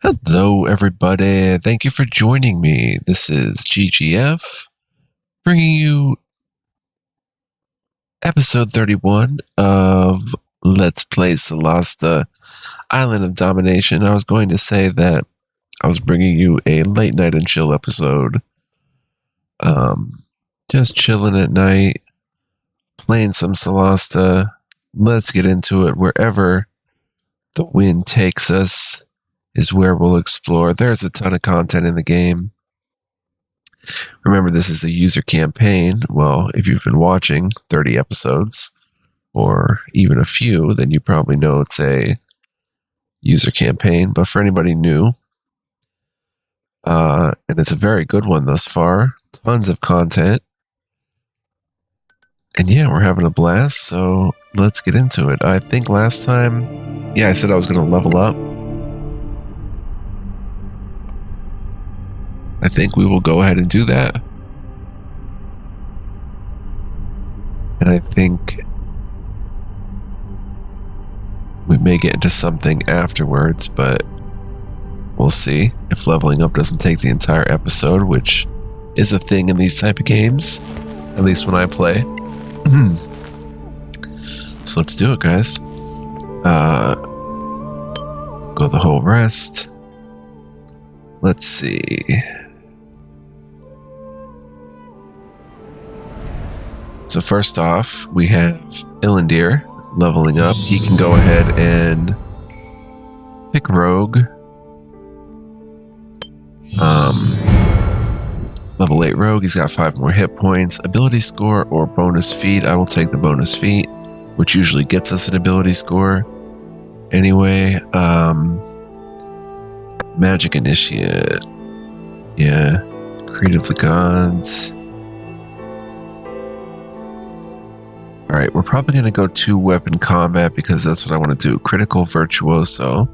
Hello, everybody. Thank you for joining me. This is GGF, bringing you episode 31 of Let's Play Solasta, Island of Domination. I was going to say that I was bringing you a late night and chill episode. Just chilling at night, playing some Solasta. Let's get into it. Wherever the wind takes us is where we'll explore. There's a ton of content in the game. Remember, this is a user campaign. Well, if you've been watching 30 episodes, or even a few, then you probably know it's a user campaign. But for anybody new, and it's a very good one thus far, tons of content. And yeah, we're having a blast, so let's get into it. I think last time, I said I was going to level up. I think we will go ahead and do that. And I think we may get into something afterwards, but we'll see if leveling up doesn't take the entire episode, which is a thing in these type of games, at least when I play. So let's do it, guys. Go the whole rest. Let's see. So first off, we have Illandir leveling up. He can go ahead and pick Rogue. Level 8 Rogue, he's got 5 more hit points. Ability score or bonus feat. I will take the bonus feat, which usually gets us an ability score. Anyway, Magic Initiate. Yeah. Creed of the Gods. Alright, we're probably going to go 2-weapon combat because that's what I want to do. Critical Virtuoso.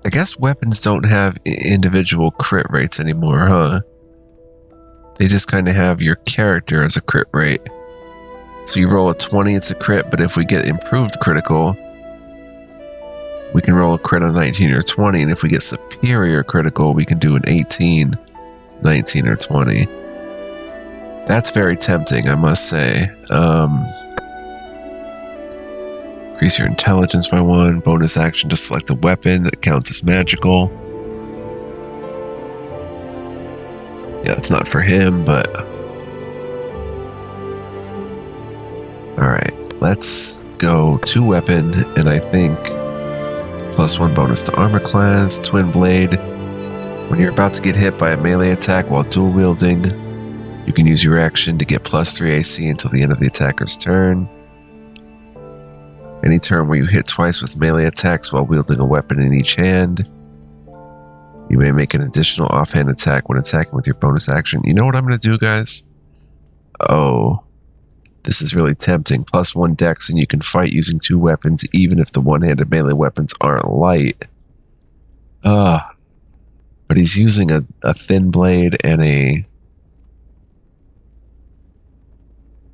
I guess weapons don't have individual crit rates anymore, huh? They just kind of have your character as a crit rate. So you roll a 20, it's a crit, but if we get improved critical, we can roll a crit on 19 or 20, and if we get superior critical, we can do an 18, 19, or 20. That's very tempting, I must say. Increase your intelligence by 1. Bonus action to select a weapon that counts as magical. Yeah, it's not for him, but... Alright, let's go 2-weapon, and I think +1 bonus to armor class, twin blade. When you're about to get hit by a melee attack while dual wielding, you can use your action to get +3 AC until the end of the attacker's turn. Any turn where you hit twice with melee attacks while wielding a weapon in each hand, you may make an additional offhand attack when attacking with your bonus action. You know what I'm going to do, guys? Oh, this is really tempting. +1 dex, and you can fight using 2 weapons, even if the one-handed melee weapons aren't light. But he's using a thin blade and a...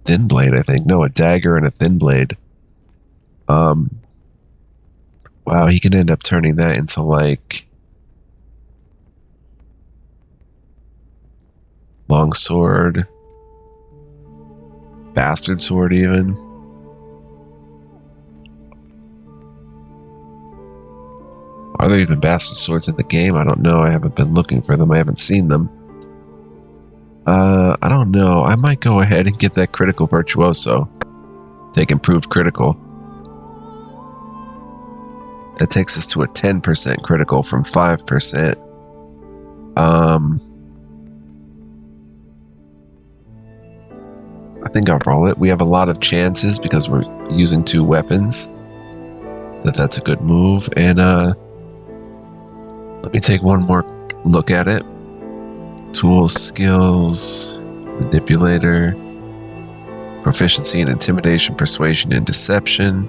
thin blade, I think. No, a dagger and a thin blade. Wow, he can end up turning that into, like... long sword. Bastard sword, even. Are there even bastard swords in the game? I don't know. I haven't been looking for them. I haven't seen them. I don't know. I might go ahead and get that critical virtuoso. Take improved critical. That takes us to a 10% critical from 5%. I think I'll roll it. We have a lot of chances because we're using 2 weapons. That's a good move. And let me take one more look at it. Tools, skills, manipulator, proficiency in intimidation, persuasion, and deception.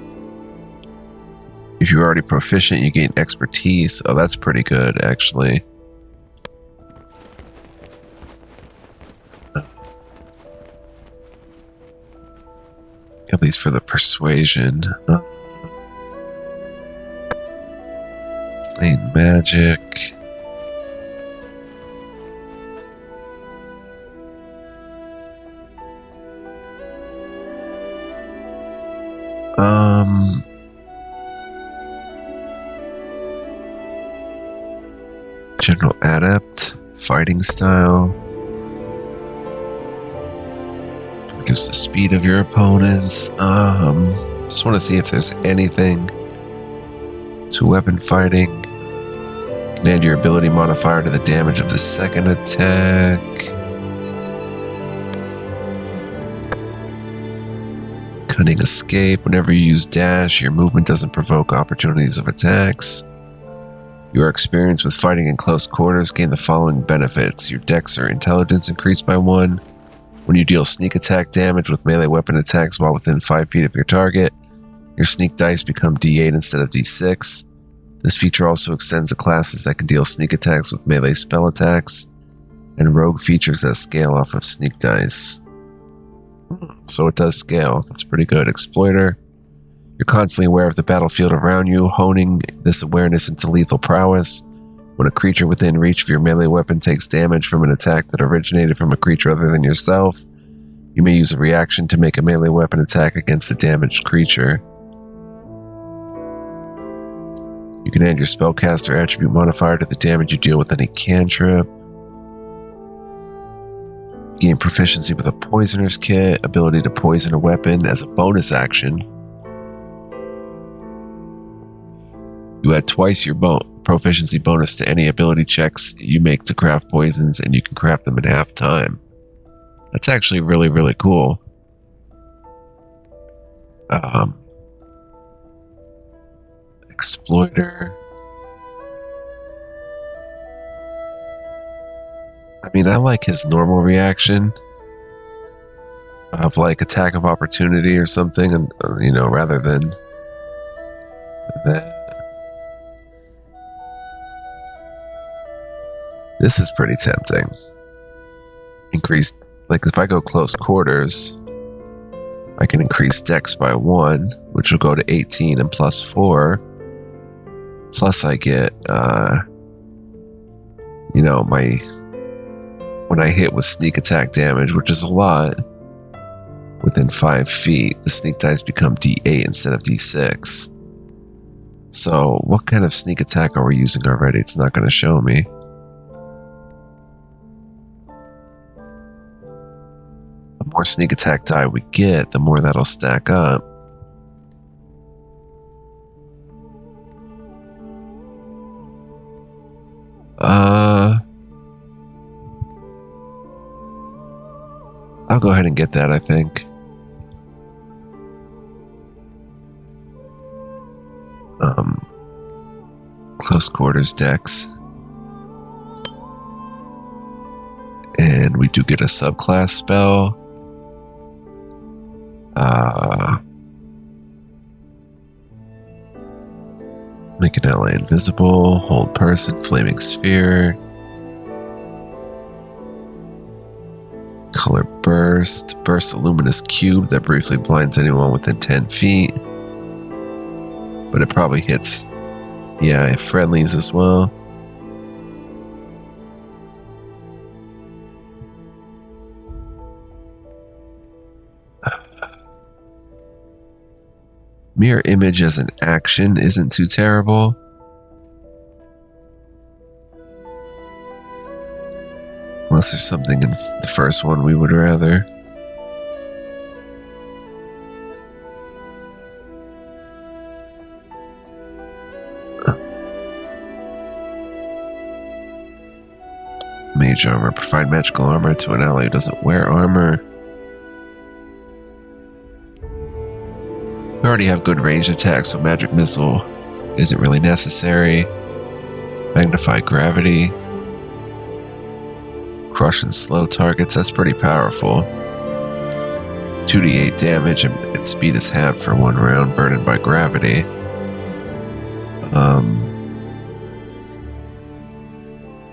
If you're already proficient, you gain expertise. Oh, that's pretty good, actually. At least for the persuasion. Plain magic. General adept, fighting style. Reduce the speed of your opponents. Just want to see if there's anything to weapon fighting. Can add your ability modifier to the damage of the second attack. Cunning escape. Whenever you use dash, your movement doesn't provoke opportunities of attacks. Your experience with fighting in close quarters gain the following benefits. Your dex or intelligence increased by 1. When you deal sneak attack damage with melee weapon attacks while within 5 feet of your target, your sneak dice become d8 instead of d6. This feature also extends to classes that can deal sneak attacks with melee spell attacks, and rogue features that scale off of sneak dice. So it does scale. That's pretty good. Exploiter. You're constantly aware of the battlefield around you, honing this awareness into lethal prowess. When a creature within reach of your melee weapon takes damage from an attack that originated from a creature other than yourself, you may use a reaction to make a melee weapon attack against the damaged creature. You can add your spellcaster attribute modifier to the damage you deal with any cantrip. Gain proficiency with a poisoner's kit, ability to poison a weapon as a bonus action. You add twice your proficiency bonus to any ability checks you make to craft poisons, and you can craft them in half time. That's actually really, really cool. Exploiter. I mean, I like his normal reaction of like attack of opportunity or something, and rather than that. This is pretty tempting. Increased, like if I go close quarters, I can increase dex by 1, which will go to 18 and plus 4. Plus I get, when I hit with sneak attack damage, which is a lot, within 5 feet, the sneak dice become d8 instead of d6. So what kind of sneak attack are we using already? It's not going to show me. The more sneak attack die we get, the more that'll stack up. I'll go ahead and get that, I think. Close quarters dex. And we do get a subclass spell. Make an ally invisible, hold person, flaming sphere. Color burst a luminous cube that briefly blinds anyone within 10 feet. But it probably hits, friendlies as well. Mirror image as an action isn't too terrible. Unless there's something in the first one we would rather. Mage armor. Provide magical armor to an ally who doesn't wear armor. We already have good range attacks, so magic missile isn't really necessary. Magnify gravity. Crush and slow targets, that's pretty powerful. 2d8 damage and its speed is halved for 1 round, burdened by gravity.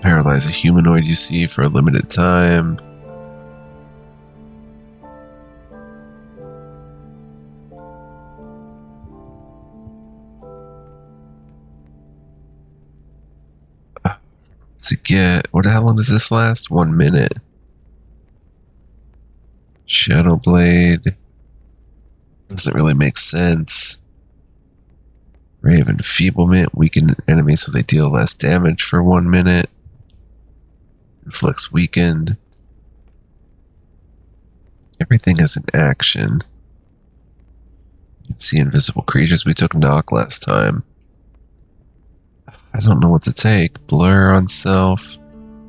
Paralyze a humanoid you see for a limited time. To get, how long does this last? 1 minute. Shadow Blade. Doesn't really make sense. Ray of Enfeeblement. Weaken enemies so they deal less damage for 1 minute. Inflicts weakened. Everything is an action. You can see invisible creatures. We took knock last time. I don't know what to take. Blur on self.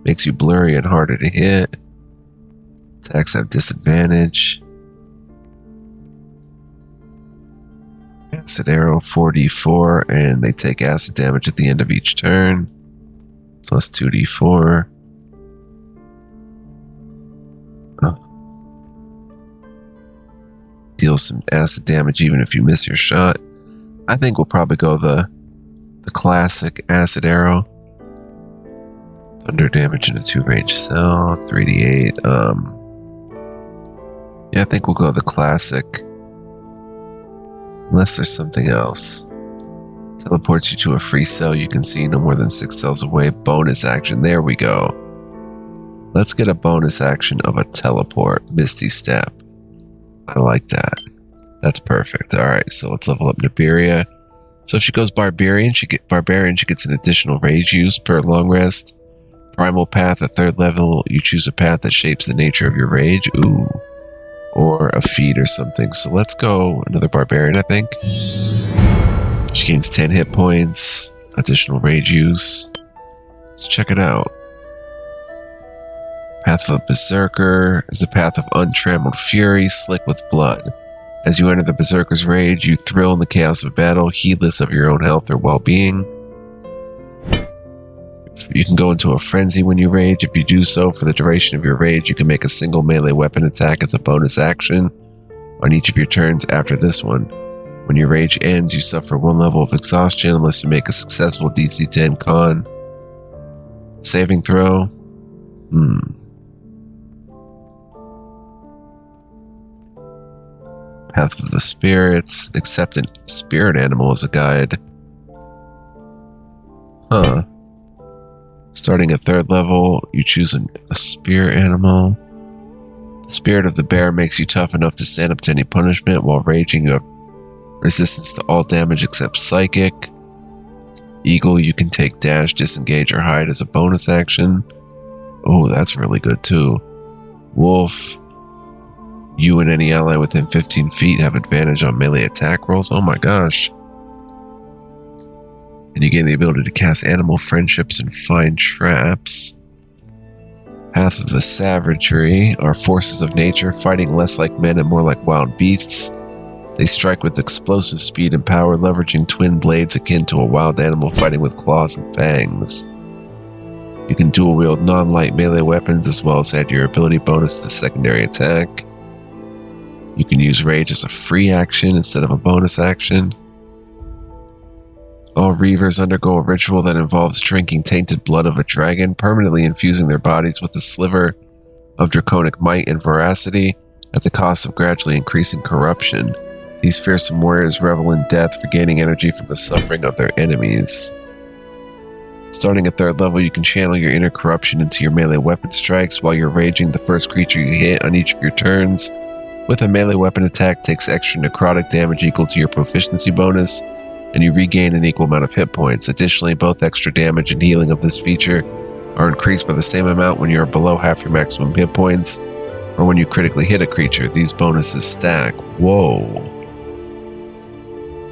Makes you blurry and harder to hit. Attacks have disadvantage. Acid arrow 4d4, and they take acid damage at the end of each turn. Plus 2d4. Deal some acid damage even if you miss your shot. I think we'll probably go the classic acid arrow. Thunder damage in a 2-range cell, 3d8. Yeah, I think we'll go the classic. Unless there's something else. Teleports you to a free cell you can see no more than 6 cells away. Bonus action. There we go. Let's get a bonus action of a teleport. Misty Step. I like that. That's perfect. Alright, so let's level up Nibiria. So if she goes Barbarian, she gets an additional rage use per long rest. Primal Path at 3rd level, you choose a path that shapes the nature of your rage. Ooh. Or a feat or something. So let's go another Barbarian, I think. She gains 10 hit points. Additional rage use. Let's check it out. Path of Berserker is a path of untrammeled fury, slick with blood. As you enter the Berserker's rage, you thrill in the chaos of battle, heedless of your own health or well-being. You can go into a frenzy when you rage. If you do so, for the duration of your rage, you can make a single melee weapon attack as a bonus action on each of your turns after this one. When your rage ends, you suffer 1 level of exhaustion unless you make a successful DC 10 con saving throw. Path of the Spirits. Accept a spirit animal as a guide. Huh. Starting at 3rd level, you choose a spirit animal. The spirit of the bear makes you tough enough to stand up to any punishment. While raging, you have resistance to all damage except psychic. Eagle, you can take dash, disengage, or hide as a bonus action. Oh, that's really good too. Wolf, you and any ally within 15 feet have advantage on melee attack rolls. Oh my gosh. And you gain the ability to cast animal friendships and find traps. Path of the Savagery are forces of nature, fighting less like men and more like wild beasts. They strike with explosive speed and power, leveraging twin blades akin to a wild animal fighting with claws and fangs. You can dual wield non-light melee weapons as well as add your ability bonus to the secondary attack. You can use rage as a free action instead of a bonus action. All Reavers undergo a ritual that involves drinking tainted blood of a dragon, permanently infusing their bodies with a sliver of draconic might and veracity at the cost of gradually increasing corruption. These fearsome warriors revel in death, regaining energy from the suffering of their enemies. Starting at 3rd level, you can channel your inner corruption into your melee weapon strikes. While you're raging, the first creature you hit on each of your turns with a melee weapon attack takes extra necrotic damage equal to your proficiency bonus, and you regain an equal amount of hit points. Additionally, both extra damage and healing of this feature are increased by the same amount when you are below half your maximum hit points, or when you critically hit a creature. These bonuses stack. Whoa.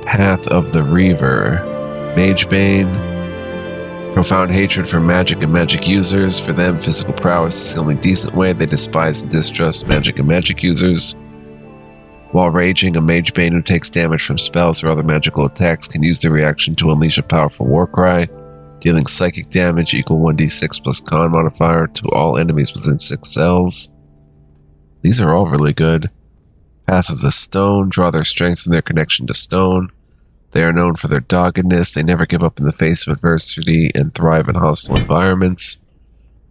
Path of the Reaver. Magebane. Profound hatred for magic and magic users. For them, physical prowess is the only decent way. They despise and distrust magic and magic users. While raging, a Magebane who takes damage from spells or other magical attacks can use their reaction to unleash a powerful warcry, dealing psychic damage equal 1d6 plus con modifier to all enemies within 6 cells. These are all really good. Path of the Stone. Draw their strength from their connection to stone. They are known for their doggedness. They never give up in the face of adversity and thrive in hostile environments.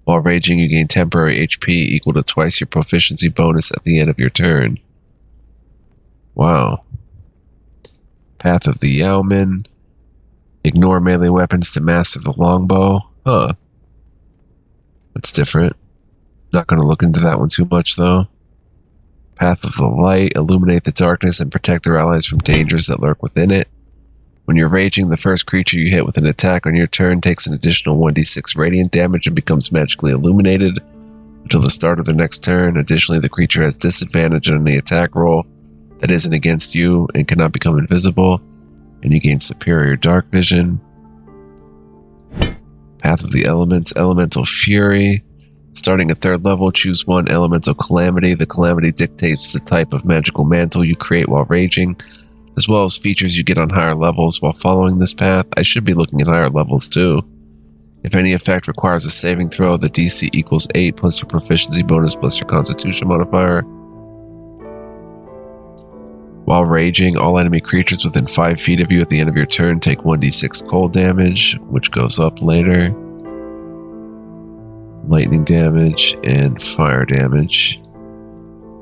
While raging, you gain temporary HP equal to twice your proficiency bonus at the end of your turn. Wow. Path of the Yowman. Ignore melee weapons to master the longbow. Huh. That's different. Not going to look into that one too much, though. Path of the Light. Illuminate the darkness and protect their allies from dangers that lurk within it. When you're raging, the first creature you hit with an attack on your turn takes an additional 1d6 radiant damage and becomes magically illuminated until the start of their next turn. Additionally, the creature has disadvantage on the attack roll that isn't against you and cannot become invisible, and you gain superior dark vision. Path of the Elements. Elemental Fury. Starting at 3rd level, choose one Elemental Calamity. The Calamity dictates the type of magical mantle you create while raging, as well as features you get on higher levels while following this path. I should be looking at higher levels too. If any effect requires a saving throw, the DC equals 8 plus your proficiency bonus plus your constitution modifier. While raging, all enemy creatures within 5 feet of you at the end of your turn take 1d6 cold damage, which goes up later. Lightning damage and fire damage.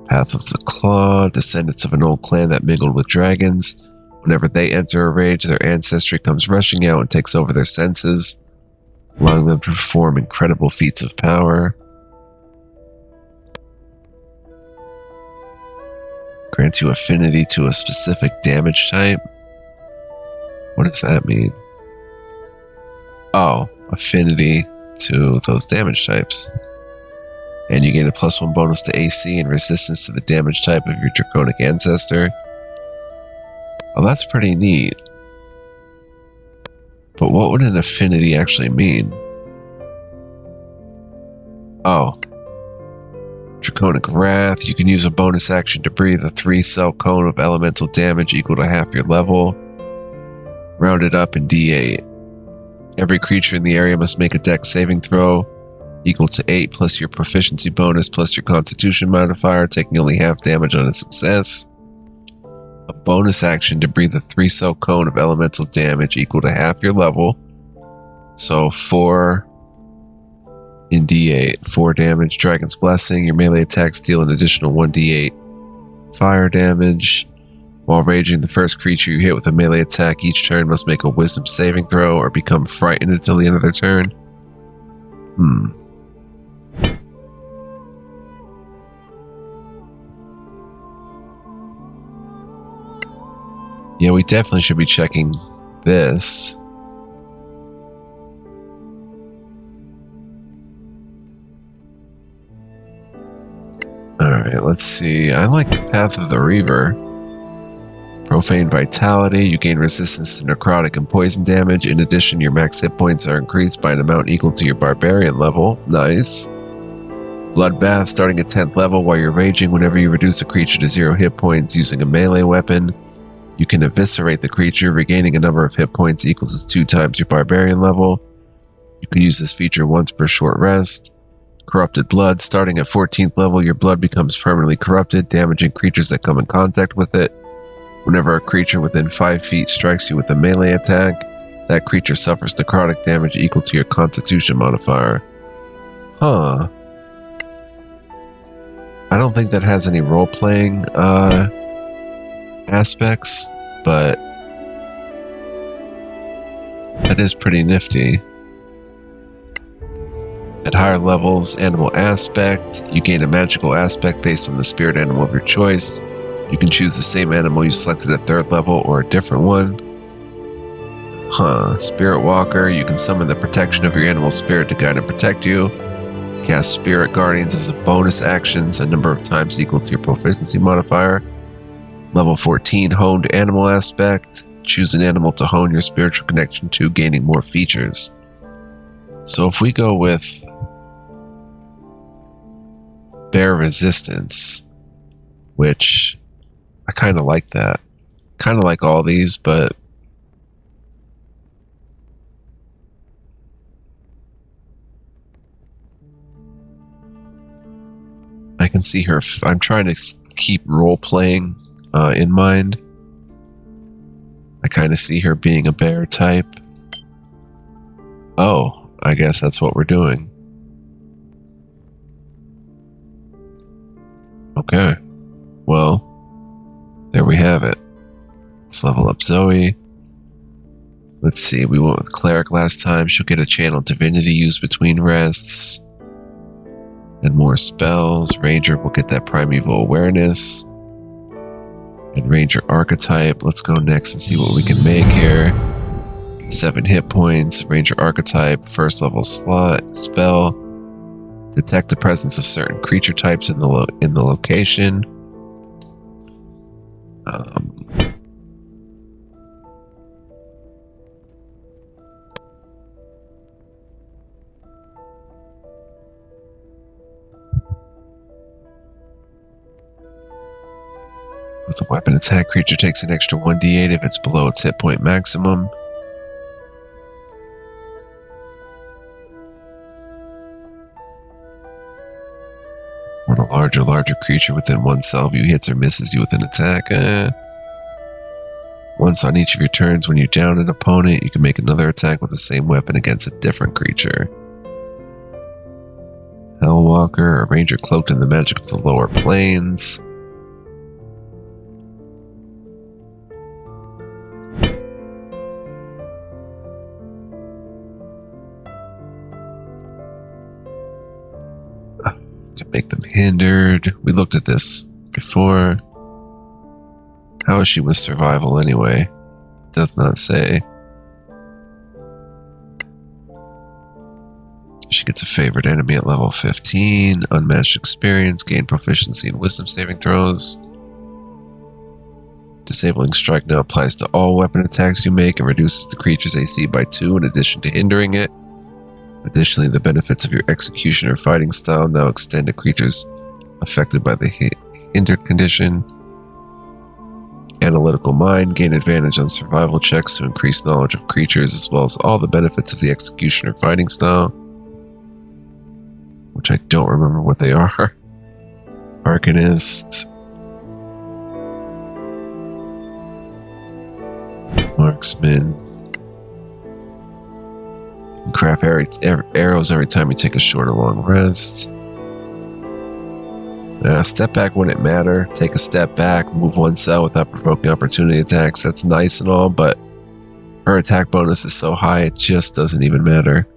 Path of the Claw. Descendants of an old clan that mingled with dragons. Whenever they enter a rage, their ancestry comes rushing out and takes over their senses, allowing them to perform incredible feats of power. Grants you affinity to a specific damage type. What does that mean? Oh, affinity to those damage types. And you gain a +1 bonus to AC and resistance to the damage type of your draconic ancestor. Oh, that's pretty neat. But what would an affinity actually mean? Oh. Draconic Wrath. You can use a bonus action to breathe a 3-cell cone of elemental damage equal to half your level, rounded up in D8. Every creature in the area must make a dex saving throw equal to 8 plus your proficiency bonus plus your constitution modifier, taking only half damage on a success. A bonus action to breathe a 3-cell cone of elemental damage equal to half your level. So 4 in D8. 4 damage. Dragon's Blessing. Your melee attacks deal an additional 1d8 fire damage. While raging, the first creature you hit with a melee attack each turn must make a wisdom saving throw or become frightened until the end of their turn. Yeah, we definitely should be checking this. Alright, let's see. I like Path of the Reaver. Profane Vitality. You gain resistance to necrotic and poison damage. In addition, your max hit points are increased by an amount equal to your barbarian level. Nice. Bloodbath. Starting at 10th level while you're raging, whenever you reduce a creature to 0 hit points using a melee weapon, you can eviscerate the creature, regaining a number of hit points equal to 2 times your barbarian level. You can use this feature once per short rest. Corrupted Blood. Starting at 14th level, your blood becomes permanently corrupted, damaging creatures that come in contact with it. Whenever a creature within 5 feet strikes you with a melee attack, that creature suffers necrotic damage equal to your constitution modifier. Huh. I don't think that has any role-playing aspects, but that is pretty nifty. At higher levels, Animal Aspect. You gain a magical aspect based on the spirit animal of your choice. You can choose the same animal you selected at 3rd level or a different one. Spirit Walker. You can summon the protection of your animal spirit to guide and protect you. Cast Spirit Guardians as a bonus actions a number of times equal to your proficiency modifier. Level 14, Honed Animal Aspect. Choose an animal to hone your spiritual connection to, gaining more features. So if we go with Bear Resistance, which I kind of like that. Kind of like all these, but I can see her. I'm trying to keep role-playing in mind. I kind of see her being a bear type. Oh, I guess that's what we're doing. Okay. Well, there we have it. Let's level up Zoe. Let's see, we went with Cleric last time. She'll get a channel Divinity used between rests. and more spells. Ranger will get that primeval awareness. And Ranger archetype. Let's go next and see what we can make here. 7 hit points. Ranger archetype, first level slot spell. Detect the presence of certain creature types in the location. With a weapon attack, creature takes an extra 1d8 if it's below its hit point maximum. When a larger creature within one cell view hits or misses you with an attack. Once on each of your turns, when you down an opponent, you can make another attack with the same weapon against a different creature. Hellwalker, a ranger cloaked in the magic of the lower planes. Can make them hindered. We looked at this before. How is she with survival anyway? Does not say. She gets a favorite enemy at level 15. Unmatched experience. Gain proficiency in wisdom saving throws. Disabling strike now applies to all weapon attacks you make and reduces the creature's AC by 2 in addition to hindering it. Additionally, the benefits of your execution or fighting style now extend to creatures affected by the hindered condition. Analytical mind, gain advantage on survival checks to increase knowledge of creatures as well as all the benefits of the execution or fighting style. Which I don't remember what they are. Arcanist. Marksman. Craft arrows every time you take a short or long rest. Step back wouldn't matter. Take a step back, move one cell without provoking opportunity attacks. That's nice and all, but her attack bonus is so high it just doesn't even matter.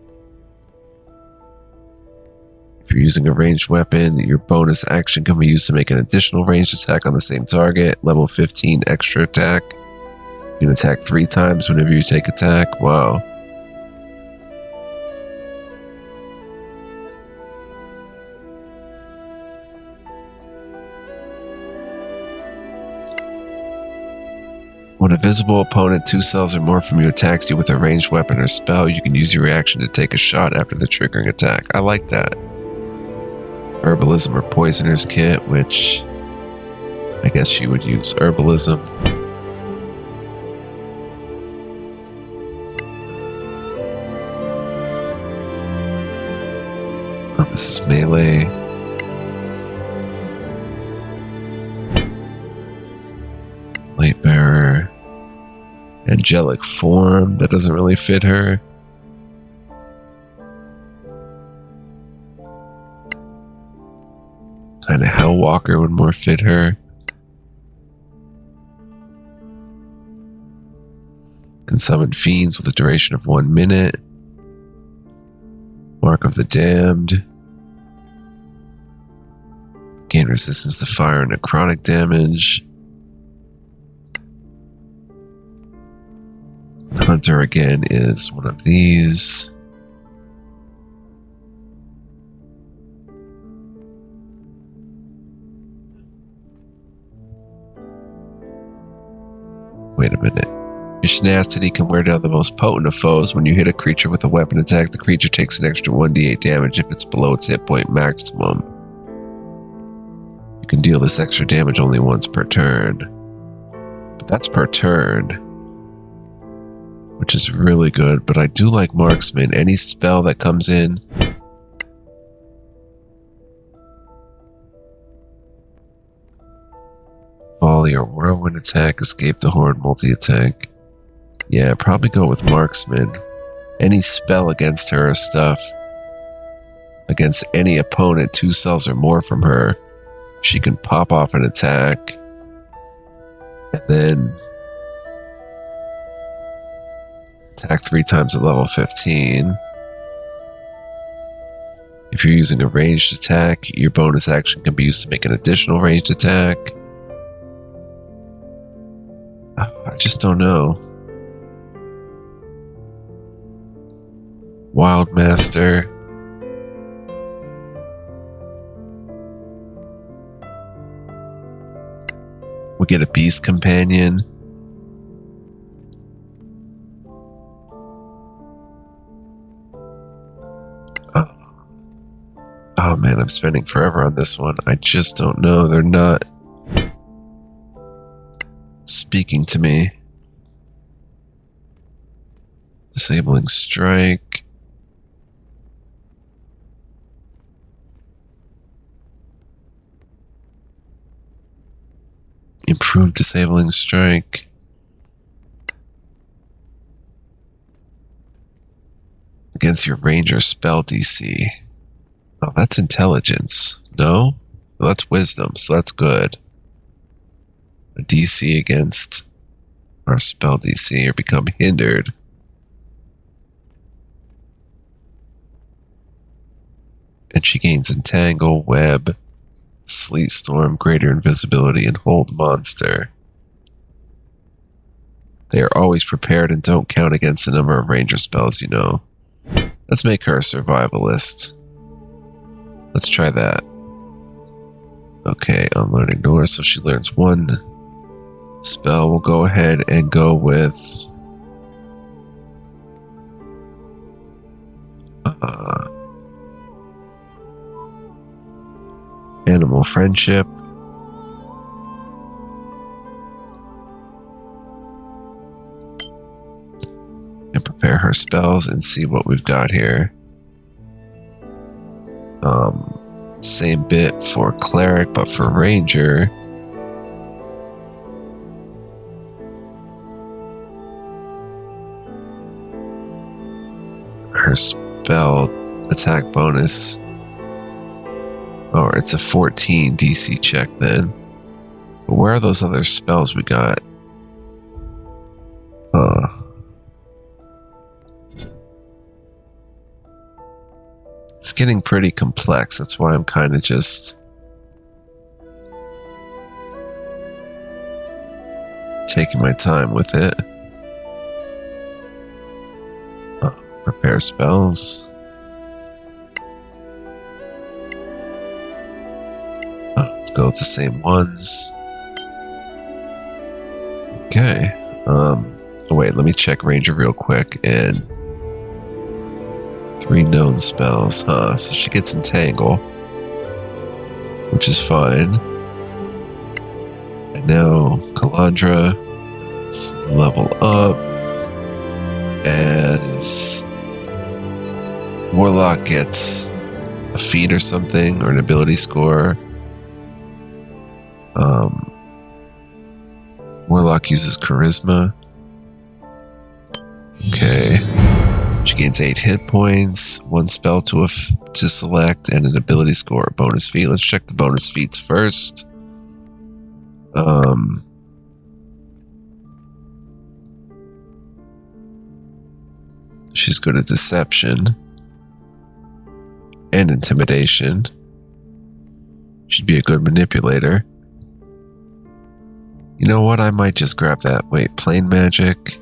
If you're using a ranged weapon, your bonus action can be used to make an additional ranged attack on the same target. Level 15 extra attack. You can attack 3 times whenever you take attack. Wow. When a visible opponent 2 cells or more from you attacks you with a ranged weapon or spell, you can use your reaction to take a shot after the triggering attack. I like that. Herbalism or Poisoner's Kit, which I guess she would use Herbalism. Oh, this is melee. Lightbearer. Angelic form, that doesn't really fit her. Kind of Hellwalker would more fit her. Can summon fiends with a duration of 1 minute. Mark of the Damned. Gain resistance to fire and necrotic damage. Hunter again is one of these. Wait a minute. Your Tenacity can wear down the most potent of foes. When you hit a creature with a weapon attack, the creature takes an extra 1d8 damage if it's below its hit point maximum. You can deal this extra damage only once per turn. But that's per turn, which is really good. But I do like Marksman. Any spell that comes in volley or whirlwind attack, escape the horde, multi-attack. Yeah, probably go with Marksman. Any spell against her or stuff, against any opponent 2 cells or more from her, she can pop off an attack and then attack 3 times at level 15. If If you're using a ranged attack, your bonus action can be used to make an additional ranged attack. I just don't know. Wild Master. We get a Beast Companion. Oh man, I'm spending forever on this one. I just don't know. They're not speaking to me. Disabling Strike. Improved Disabling Strike. Against your Ranger spell DC. Oh, that's Intelligence. No? Well, that's Wisdom, so that's good. A DC against our spell DC or become hindered. And she gains Entangle, Web, Sleet Storm, Greater Invisibility, and Hold Monster. They are always prepared and don't count against the number of Ranger spells, you know. Let's make her a Survivalist. Let's try that. Okay, Unlearn Ignore, so she learns one spell. We'll go ahead and go with Animal Friendship. And prepare her spells and see what we've got here. Same bit for Cleric, but for Ranger. Her spell attack bonus. Oh, it's a 14 DC check then. But where are those other spells we got? It's getting pretty complex. That's why I'm kind of just taking my time with it. Prepare spells. Let's go with the same ones. Okay. Oh wait, let me check Ranger real quick. And 3 known spells, so she gets Entangle, which is fine. And now Kalandra, let's level up. As Warlock gets a feat or something, or an ability score. Warlock uses Charisma. Okay. She gains 8 hit points, 1 spell to select, and an ability score, a bonus feat. Let's check the bonus feats first. She's good at Deception and Intimidation. She'd be a good manipulator. You know what? I might just grab that. Wait, Plain Magic.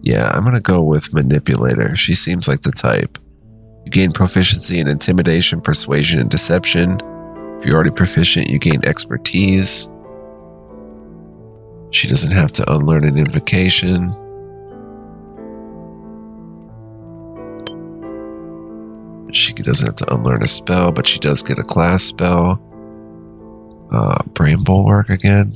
Yeah, I'm going to go with Manipulator. She seems like the type. You gain proficiency in Intimidation, Persuasion, and Deception. If you're already proficient, you gain Expertise. She doesn't have to unlearn an invocation. She doesn't have to unlearn a spell, but she does get a class spell. Brain Bulwark again.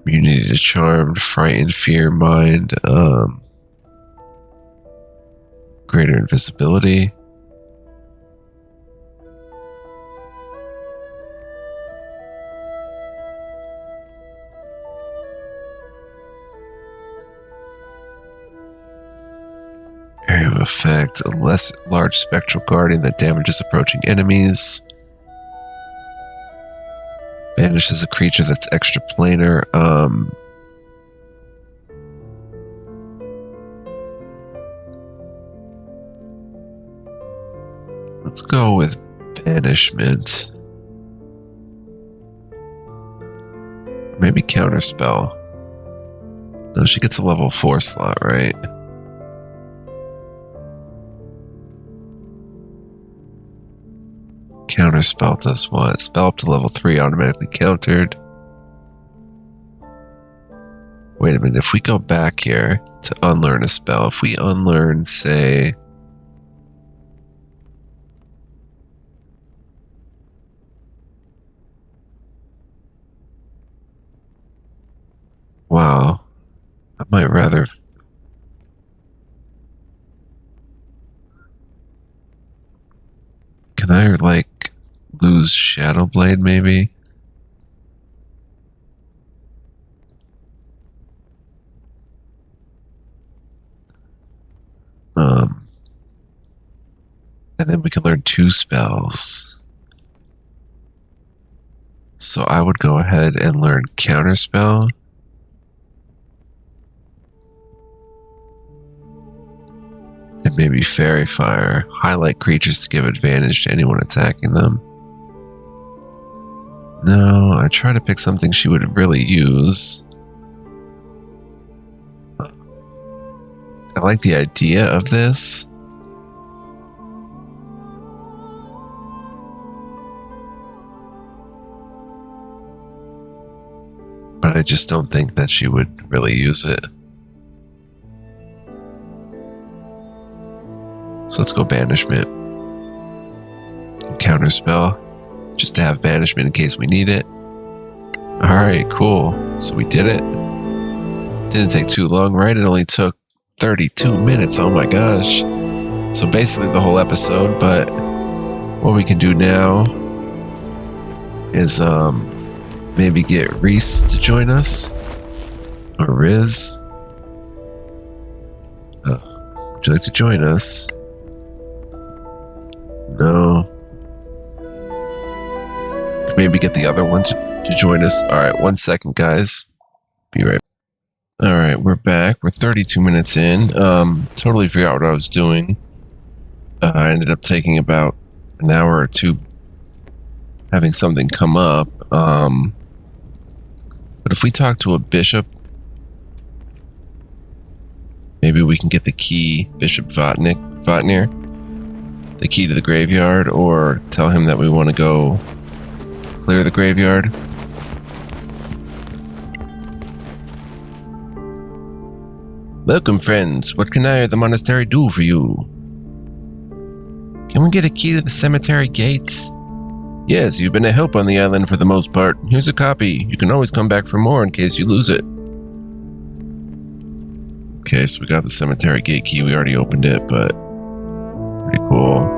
Immunity to Charmed, Frighten, Fear, Mind, Greater Invisibility. Area of Effect, a less large spectral guardian that damages approaching enemies. Banishes a creature that's extra planar. Let's go with banishment. Maybe counterspell. No, she gets a level 4 slot, right? Counterspell does what? Spell up to level 3 automatically countered. Wait a minute, if we go back here to unlearn a spell, if we unlearn, say... Wow, I might rather... Can I, like, lose Shadow Blade, maybe? And then we can learn 2 spells. So I would go ahead and learn Counterspell. And maybe Fairy Fire. Highlight creatures to give advantage to anyone attacking them. No, I try to pick something she would really use. I like the idea of this. But I just don't think that she would really use it. So let's go banishment. Counterspell. Just to have banishment in case we need it. Alright, cool. So we did it. Didn't take too long, right? It only took 32 minutes. Oh my gosh. So basically the whole episode, but what we can do now is maybe get Reese to join us. Or Riz. Would you like to join us? No. Maybe get the other one to join us. Alright, 1 second, guys. Be right back. Alright, we're back. We're 32 minutes in. Totally forgot what I was doing. I ended up taking about an hour or 2 having something come up. But if we talk to a bishop, maybe we can get the key, Bishop Vatnir, the key to the graveyard, or tell him that we want to go clear the graveyard. Welcome, friends. What can I or the monastery do for you? Can we get a key to the cemetery gates? Yes, you've been a help on the island for the most part. Here's a copy. You can always come back for more in case you lose it. Okay, so we got the cemetery gate key. We already opened it, but pretty cool.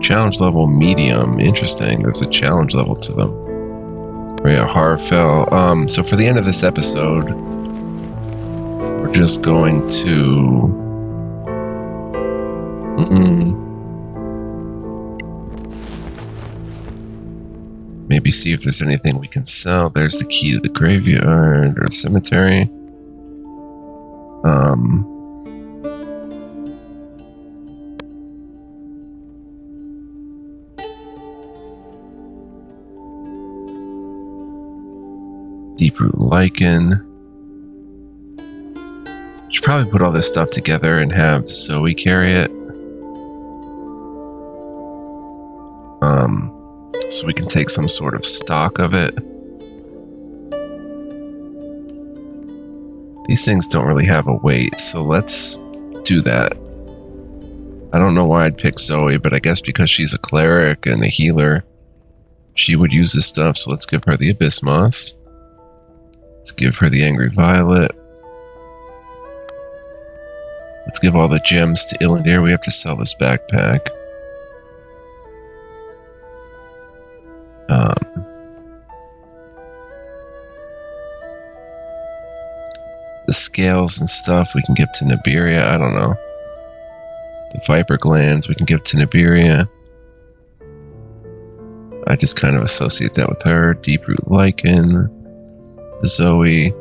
Challenge level medium. Interesting. There's a challenge level to them. Rhea Harfell. So for the end of this episode, we're just going to... Maybe see if there's anything we can sell. There's the key to the graveyard or the cemetery. Deeproot Lichen. Should probably put all this stuff together and have Zoe carry it. So we can take some sort of stock of it. These things don't really have a weight, so let's do that. I don't know why I'd pick Zoe, but I guess because she's a cleric and a healer, she would use this stuff, so let's give her the Abyss Moss. Let's give her the Angry Violet. Let's give all the gems to Illidir. We have to sell this backpack. The scales and stuff we can give to Nibiria. I don't know. The Viper Glands we can give to Nibiria. I just kind of associate that with her. Deeproot Lichen. Zoe.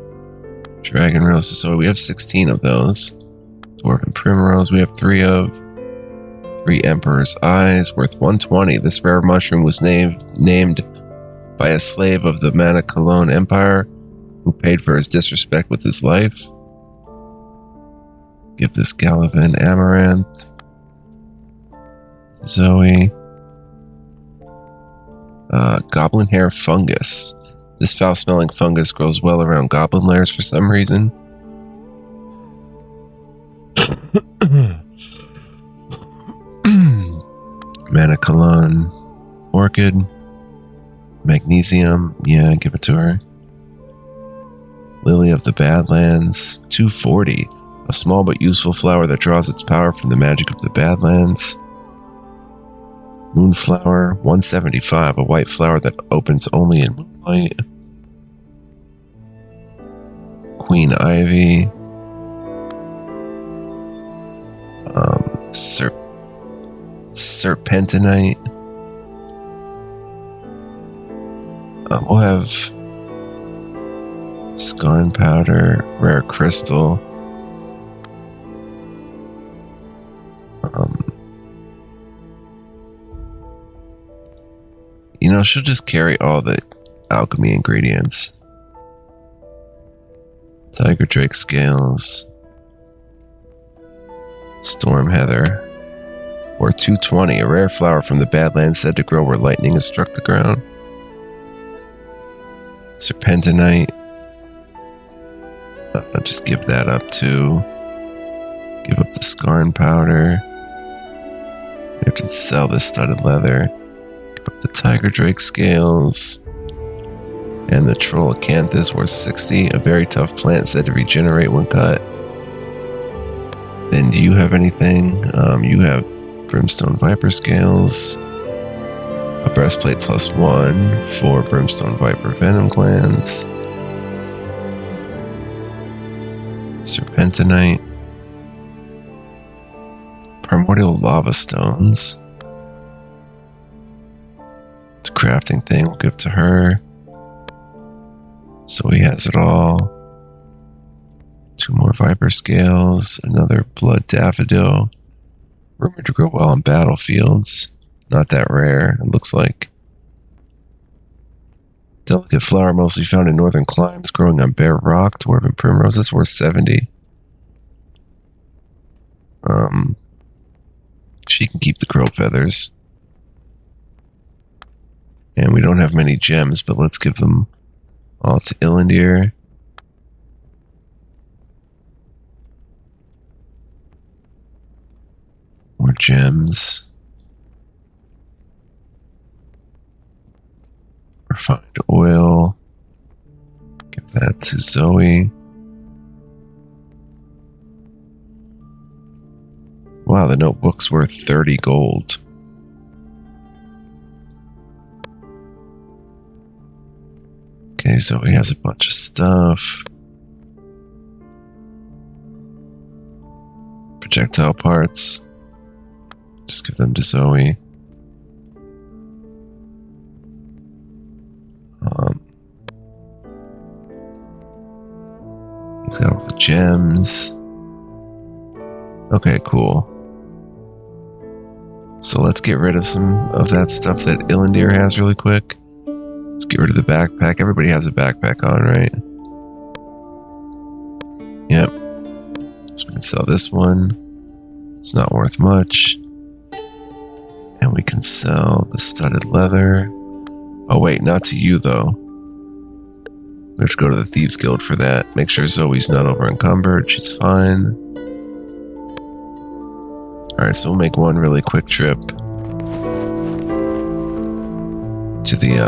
Dragon Rose. So we have 16 of those. Dwarven Primrose we have 3 of. 3 Emperor's Eyes, worth 120. This rare mushroom was named by a slave of the Manicolone Empire who paid for his disrespect with his life. Give this Galavan Amaranth. Zoe. Goblin Hair Fungus. This foul-smelling fungus grows well around goblin lairs for some reason. Manicolone Orchid. Magnesium. Yeah, give it to her. Lily of the Badlands. 240. A small but useful flower that draws its power from the magic of the Badlands. Moonflower. 175. A white flower that opens only in moonlight. Queen Ivy. Serpentinite. We'll have Scarn Powder, Rare Crystal. She'll just carry all the alchemy ingredients. Tiger Drake Scales. Storm Heather. Or 220, a rare flower from the Badlands said to grow where lightning has struck the ground. Serpentinite. I'll just give that up too. Give up the Scarn Powder. We have to sell this studded leather. Give up the Tiger Drake Scales. And the Troll Acanthus worth 60. A very tough plant said to regenerate when cut. Then do you have anything? You have Brimstone Viper Scales. A breastplate +1 for Brimstone Viper Venom Glands. Serpentinite. Primordial Lava Stones. It's a crafting thing, we'll give to her. So he has it all. 2 more Viper Scales. Another Blood Daffodil. Rumored to grow well on battlefields. Not that rare, it looks like. Delicate flower mostly found in northern climes, growing on bare rock. Dwarven Primrose, that's worth 70. She can keep the crow feathers. And we don't have many gems, but let's give them all to Illindir. More gems. Refined oil. Give that to Zoe. Wow, the notebook's worth 30 gold. Okay, Zoe has a bunch of stuff. Projectile parts. Just give them to Zoe. He's got all the gems. Okay, cool. So let's get rid of some of that stuff that Illindir has really quick. Let's get rid of the backpack. Everybody has a backpack on, right? Yep. So we can sell this one. It's not worth much. And we can sell the studded leather. Oh wait, not to you though. We have to go to the Thieves Guild for that. Make sure Zoe's not over encumbered. She's fine. Alright, so we'll make one really quick trip to the,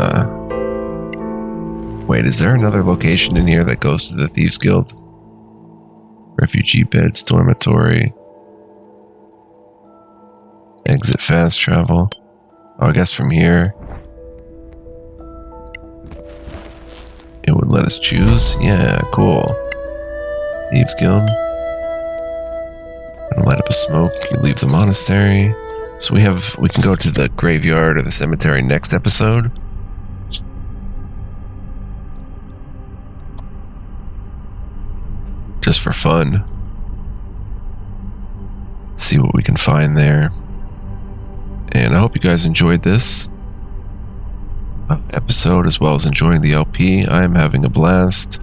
wait, is there another location in here that goes to the Thieves Guild? Refugee beds, dormitory. Exit fast travel. Oh, I guess from here it would let us choose. Yeah, cool. Thieves Guild. Gonna light up a smoke. You leave the monastery. So we can go to the graveyard or the cemetery next episode. Just for fun. See what we can find there. And I hope you guys enjoyed this episode as well as enjoying the LP. I am having a blast.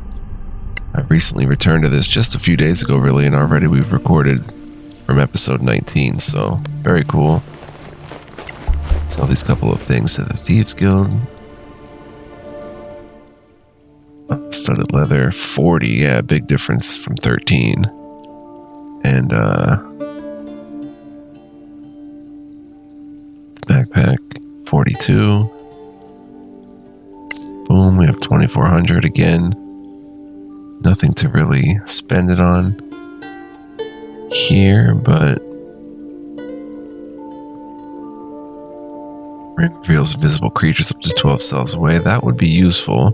I recently returned to this just a few days ago, really, and already we've recorded from episode 19, so very cool. Sell these couple of things to the Thieves Guild. Studded leather, 40, yeah, big difference from 13. And backpack, 42. Boom, we have 2,400 again. Nothing to really spend it on here, but ring reveals invisible creatures up to 12 cells away. That would be useful.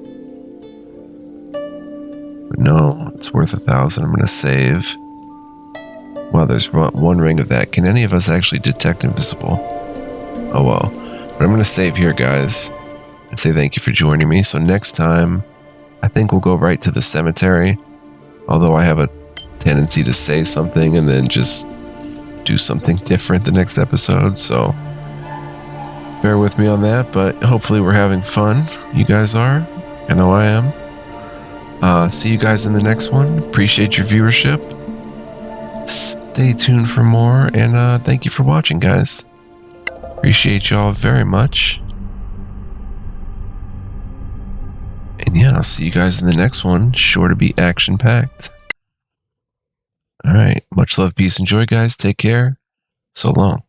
But no, it's worth 1,000. I'm going to save. Well, there's one ring of that. Can any of us actually detect invisible? Oh well. But I'm going to save here, guys, and say thank you for joining me. So next time, I think we'll go right to the cemetery. Although I have a tendency to say something and then just do something different the next episode. So bear with me on that. But hopefully we're having fun. You guys are. I know I am. See you guys in the next one. Appreciate your viewership. Stay tuned for more. And thank you for watching, guys. Appreciate y'all very much. And yeah, I'll see you guys in the next one. Sure to be action-packed. All right. Much love, peace, and joy, guys. Take care. So long.